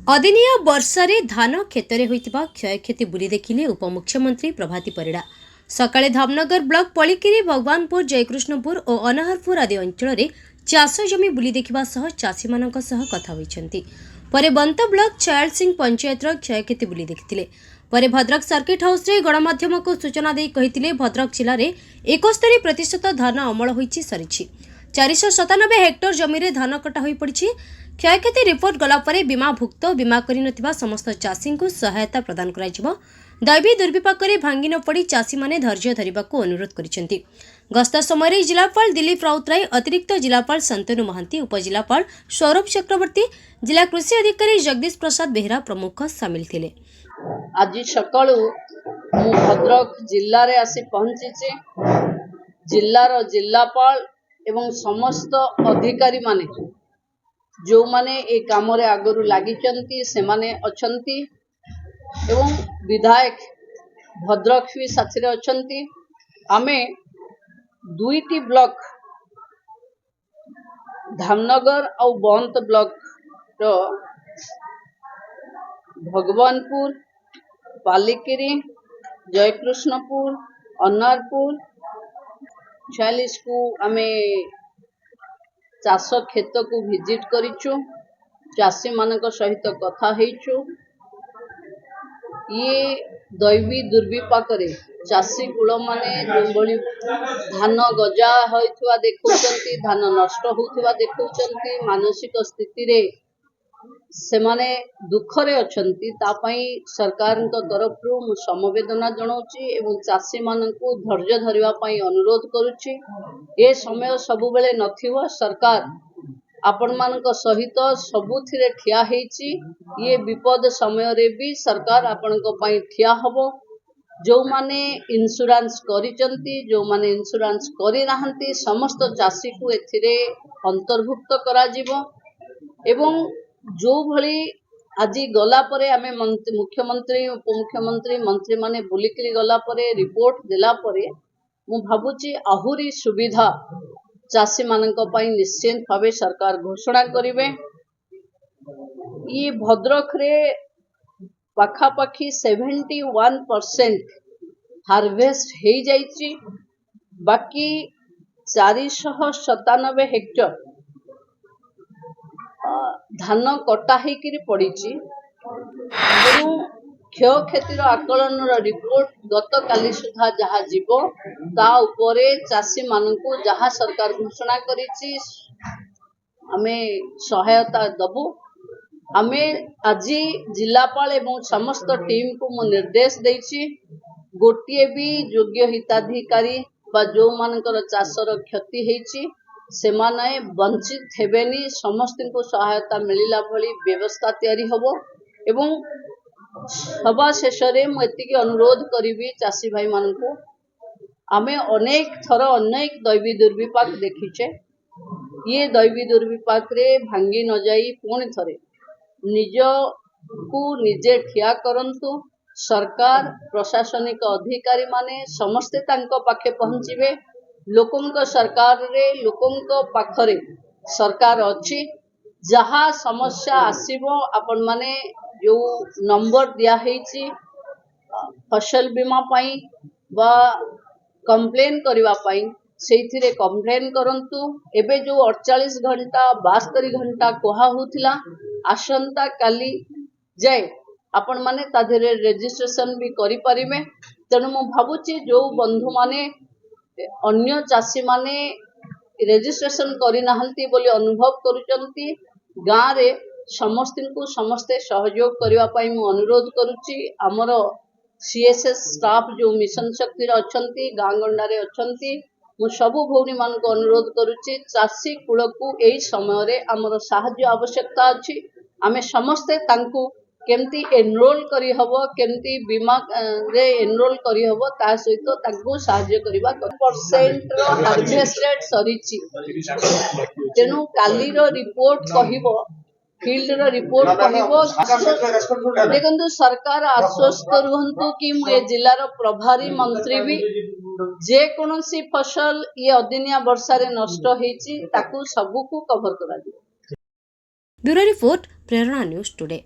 अदिनिया वर्षारे धान क्षेत्र होइतिबा क्षयक्षति बुली देखिले उपमुख्यमंत्री प्रभाती परिड़ा। सकाळे धामनगर ब्लॉक पलिकिरी भगवानपुर जयकृष्णपुर और अनाहरपुर आदि अंचल चाष जमी बुली देखिबा सह चाषी मानक सह कथा होइछन्ति। परे बंत ब्लॉक चयाल सिंह पंचायतर क्षयक्षति बुली देखिथिले। परे भद्रक सर्किट हाउस रे गणमाध्यम को सूचना दे कहिथिले भद्रक जिले में 71% धान अमल होइछि सरिछि। 497 हेक्टर जमी रे धान कटा होई पड़िछि। क्षयक्षति रिपोर्ट गला परे बीमाभुक्त बीमा करि नथिबा समस्त चाषी को सहायता प्रदान कराइजिबो। दैवी दुर्विपाक रे भांगी न पड़ी चाषी माने धैर्य धरिबाको अनुरोध करिसेंति। गस्त समय जिलापाल दिलीप राउतराय, अतिरिक्त जिलापाल शंतनु महांती, उपजिलापाल सौरभ चक्रवर्ती, जिला कृषि अधिकारी जगदीश प्रसाद बेहरा प्रमुख सामिल थिले। आज सकाळू मु भद्रक जिल्ला रे आसी पहुंचीचे। जिल्लार जिल्लापाल एवं समस्त अधिकारी माने जो माने ए काम रे आगरु लागिचंती से माने अछंती एवं विधायक भद्रक भी साथी रे अछंती। आमे दुईटी ब्लॉक धामनगर और बंत ब्लॉक रो भगवानपुर, पालिकिरी, जयकृष्णपुर, अनारपुर 46 को आमे चाष खेत को विजिट करिचु। चाषी मानक सहित कथा हेचु। ये दैवी दुर्विपाक रे चाषी कूल माने जो धान गजा होइथवा देखौचंती, धान नष्ट होइथवा देखौचंती, मानसिक स्थिति रे से माने दुख रे अछंती। तापई सरकार तरफ मु समवेदना जनाउची एवं चाषी मानकु धैर्य धरिबा पई अनुरोध करूची। ए समय सबु बेले नथिवो। सरकार आपण मानक सहित सबुथिरे ठिया हेची। ये विपद समय रे भी सरकार आपनको पई ठिया हबो। जो माने इंश्योरेंस करिचंती, जो माने इंश्योरेंस करि नाहंती, समस्त चाषी को एथिरे अंतर्भुक्त करा जिवो। एवं जो भली आज गला परे आमे मुख्यमंत्री उपमुख्यमंत्री मंत्री माने बुलिकरी गला परे रिपोर्ट देला परे मु भाबुची आहुरी सुविधा चाषी मानक पई निश्चित भावे सरकार घोषणा करिवे। ये भद्रक रे पाखापाखी 71% हार्वेस्ट हे जाइची। बाकी 497 हेक्टर धान कटा हेकिरी पड़ीची। क्षयक्षतिर आकलन रिपोर्ट गत काली सुधा जहा जीवो ता उपरे चाषी मानकु जहा सरकार घोषणा करिची आमे सहायता दबु। आमे आज जिलापाल एवं समस्त टीम को मु निर्देश देइची गोटिए भी योग्य हिताधिकारी बा जो मानकर चाषर क्षति हेची से माने वंचित हेबेनी। समस्त को सहायता मिलिला भली व्यवस्था तैयारी हबो। एवं सभा शेष रे मु एतिकी अनुरोध करिवि चाषी भाई मानकु आमे अनेक थर अनेक दैवी दुर्विपाक देखिचे। ये दैवी दुर्विपाक रे भांगी न जाई पुणी थरे निज को निजे ठिया करंतु। सरकार प्रशासनिक अधिकारी माने समस्ते तांको पाखे पहुंचीबे। लोकंक सरकार रे लोकंक पाखरे सरकार अछि। जहा समस्या आसीबो आपण माने जो नंबर दिया हेची फसल बीमा पाई बा कंप्लेन करबा पाई सेथिरे कंप्लेन करंतु। एबे जो 48 घंटा 72 घंटा कोहा होथिला आसंता काली जाय आपण माने ताधरे रजिस्ट्रेशन भी करि परिबे। तेणु मु भाबुची जो बंधु माने अन्य चाषी माने रजिस्ट्रेशन करि नाहंती बोली अनुभव करूचंती गाँ रे समस्त को समस्ते सहयोग करबा पई मु अनुरोध करूची। हमर सीएसएस स्टाफ जो मिशन शक्ति रे अछंती गाँ गंडा रे अछंती मु सबु भौणी मान को अनुरोध करूची चाषी कुल को एई समय रे हमर सहायता आवश्यकता अछि। आमे समस्ते तांकु केमती एनरोल करी हबो, केमती बीमा रे एनरोल करी हबो ता सहित तांकु सहायता करबा। 1% रो हार्वेस्टेड सरीची। तेनु काली रो रिपोर्ट कहिबो, फील्ड रो रिपोर्ट कहिबो। देखंतु सरकार आश्वस्त रहंतु कि मु ए जिल्ला रो प्रभारी मंत्री भी जे कोनोसी फसल ये अदिनिया वर्षा रे नष्ट हेची ताकू सबु को कवर करा दियो। ब्यूरो रिपोर्ट प्रेरणा न्यूज टुडे।